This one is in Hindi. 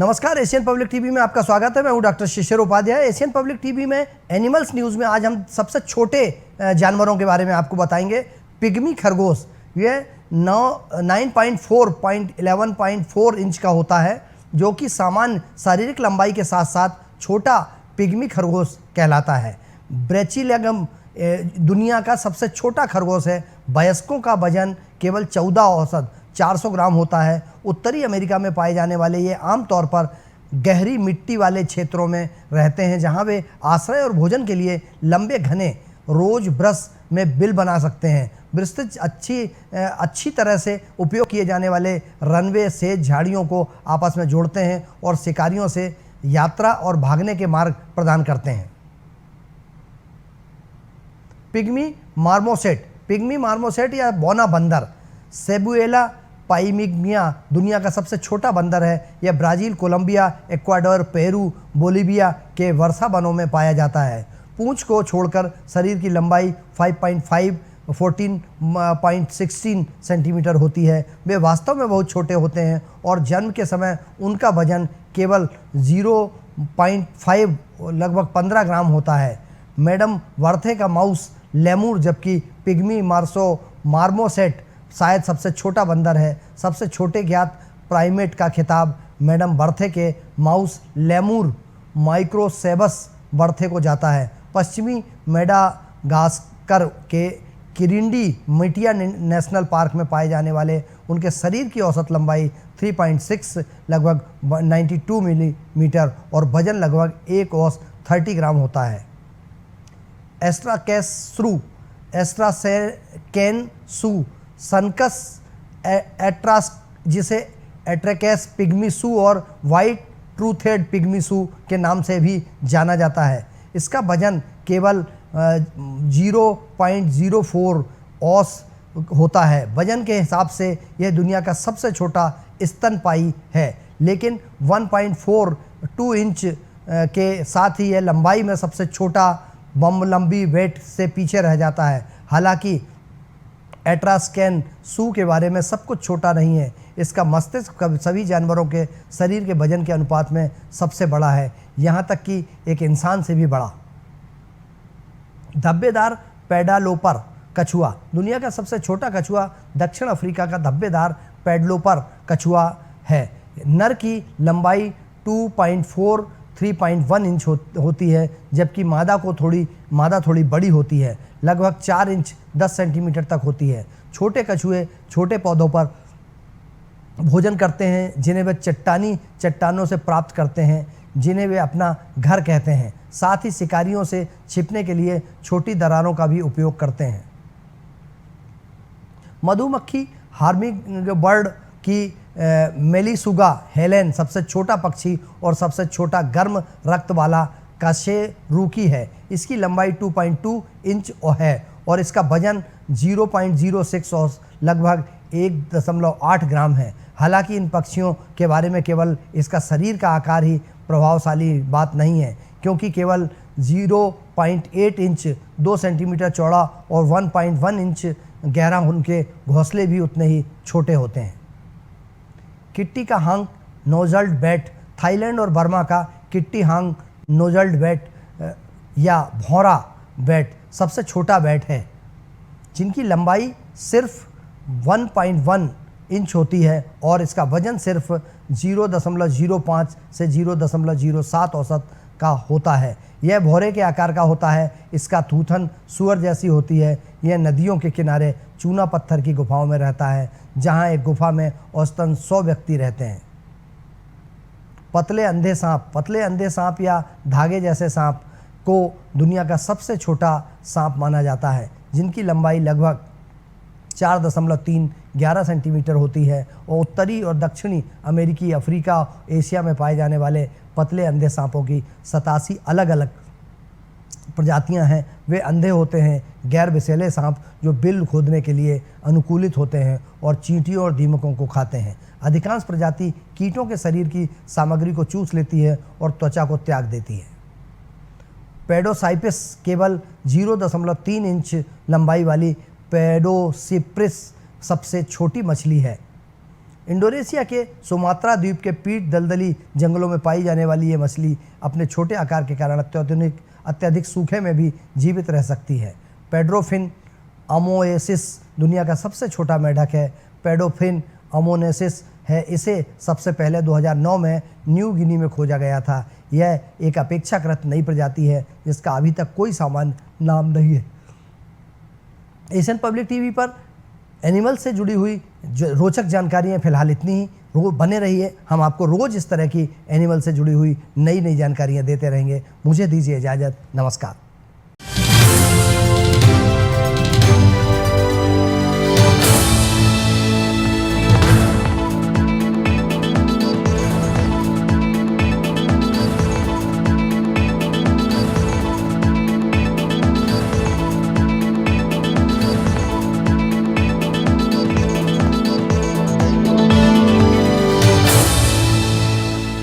नमस्कार, एशियन पब्लिक टीवी में आपका स्वागत है। मैं हूं डॉक्टर शिशिर उपाध्याय। एशियन पब्लिक टीवी में एनिमल्स न्यूज़ में आज हम सबसे छोटे जानवरों के बारे में आपको बताएंगे। पिग्मी खरगोश, ये 9.4 इंच का होता है, जो कि सामान्य शारीरिक लंबाई के साथ साथ छोटा पिग्मी खरगोश कहलाता है। ब्रेचिलेगम दुनिया का सबसे छोटा खरगोश है। वयस्कों का वजन केवल 14 औसत 400 ग्राम होता है। उत्तरी अमेरिका में पाए जाने वाले ये आमतौर पर गहरी मिट्टी वाले क्षेत्रों में रहते हैं, जहां वे आश्रय और भोजन के लिए लंबे घने रोज ब्रश में बिल बना सकते हैं। विस्तृत अच्छी तरह से उपयोग किए जाने वाले रनवे से झाड़ियों को आपस में जोड़ते हैं और शिकारियों से यात्रा और भागने के मार्ग प्रदान करते हैं। पिग्मी मार्मोसेट या बौना बंदर, सेबुएला पाइमिग्मिया दुनिया का सबसे छोटा बंदर है। यह Brazil, Colombia, Ecuador, Peru, Bolivia के वर्षा वनों में पाया जाता है। पूंछ को छोड़कर शरीर की लंबाई 14.16 सेंटीमीटर होती है। वे वास्तव में बहुत छोटे होते हैं और जन्म के समय उनका वजन केवल 0.5 लगभग 15 ग्राम होता है। मैडम वर्थे का माउस लेमूर, जबकि पिग्मी मार्मोसेट शायद सबसे छोटा बंदर है। सबसे छोटे ज्ञात प्राइमेट का खिताब मैडम बर्थे के माउस लेमूर माइक्रोसेबस बर्थे को जाता है। पश्चिमी मेडागास्कर के किरिंडी मिटिया नेशनल पार्क में पाए जाने वाले उनके शरीर की औसत लंबाई 3.6 लगभग 92 मिलीमीटर और वजन लगभग 1 औस 30 ग्राम होता है। एस्ट्राकेन सनकस एट्रास, जिसे एट्रेकेस पिग्मीसू और वाइट ट्रूथेड पिग्मीसू के नाम से भी जाना जाता है। इसका वजन केवल 0.04 औस होता है। वजन के हिसाब से यह दुनिया का सबसे छोटा स्तनपायी है, लेकिन 1.42 इंच के साथ ही यह लंबाई में सबसे छोटा लंबी वेट से पीछे रह जाता है। हालांकि एट्रास्केन सू के बारे में सब कुछ छोटा नहीं है। इसका मस्तिष्क सभी जानवरों के शरीर के वजन के अनुपात में सबसे बड़ा है, यहाँ तक कि एक इंसान से भी बड़ा। धब्बेदार पैडालोपर कछुआ, दुनिया का सबसे छोटा कछुआ दक्षिण अफ्रीका का धब्बेदार पैडलोपर कछुआ है। नर की लंबाई 2.43.1 इंच होती है, जबकि मादा थोड़ी बड़ी होती है, लगभग 4 इंच 10 सेंटीमीटर तक होती है। छोटे कछुए छोटे पौधों पर भोजन करते हैं, जिन्हें वे चट्टानों से प्राप्त करते हैं, जिन्हें वे अपना घर कहते हैं। साथ ही शिकारियों से छिपने के लिए छोटी दरारों का भी उपयोग करते हैं। मधुमक्खी हार्मिंगबर्ड की मेलिसुगा हेलेन सबसे छोटा पक्षी और सबसे छोटा गर्म रक्त वाला कशेरुकी है। इसकी लंबाई 2.2 इंच है और इसका वजन 0.06 औस लगभग 1.8 ग्राम है। हालांकि इन पक्षियों के बारे में केवल इसका शरीर का आकार ही प्रभावशाली बात नहीं है, क्योंकि केवल 0.8 इंच 2 सेंटीमीटर चौड़ा और 1.1 इंच गहरा उनके घोंसले भी उतने ही छोटे होते हैं। किट्टी का हांग नोजल्ड बैट, थाईलैंड और बर्मा का किट्टी हांग नोजल्ड बैट या भौरा बैट सबसे छोटा बैट है, जिनकी लंबाई सिर्फ 1.1 इंच होती है और इसका वजन सिर्फ 0.05 से 0.07 औसत का होता है। यह भौरे के आकार का होता है। इसका थूथन सुअर जैसी होती है। यह नदियों के किनारे चूना पत्थर की गुफाओं में रहता है, जहां एक गुफा में औसतन 100 व्यक्ति रहते हैं। पतले अंधे सांप या धागे जैसे सांप को दुनिया का सबसे छोटा सांप माना जाता है, जिनकी लंबाई लगभग 4.3-11 सेंटीमीटर होती है और उत्तरी और दक्षिणी अमेरिकी, अफ्रीका, एशिया में पाए जाने वाले पतले अंधे सांपों की 87 अलग अलग प्रजातियां हैं। वे अंधे होते हैं, गैर विषैले सांप जो बिल खोदने के लिए अनुकूलित होते हैं और चींटियों और दीमकों को खाते हैं। अधिकांश प्रजाति कीटों के शरीर की सामग्री को चूस लेती है और त्वचा को त्याग देती है। पेडोसाइपिस केवल 0.3 इंच लंबाई वाली पेडोसिप्रिस सबसे छोटी मछली है। इंडोनेशिया के सुमात्रा द्वीप के पीठ दलदली जंगलों में पाई जाने वाली ये मछली अपने छोटे आकार के कारण अत्यधिक सूखे में भी जीवित रह सकती है। पेड्रोफिन अमोएसिस दुनिया का सबसे छोटा मेंढक है। पेडोफिन अमोनेसिस है। इसे सबसे पहले 2009 में न्यू गिनी में खोजा गया था। यह एक अपेक्षाकृत नई प्रजाति है जिसका अभी तक कोई सामान्य नाम नहीं है। एशियन पब्लिक टीवी पर एनिमल से जुड़ी हुई जो रोचक जानकारियाँ फिलहाल इतनी ही। बने रहिए, हम आपको रोज़ इस तरह की एनिमल से जुड़ी हुई नई जानकारियाँ देते रहेंगे। मुझे दीजिए इजाज़त, नमस्कार।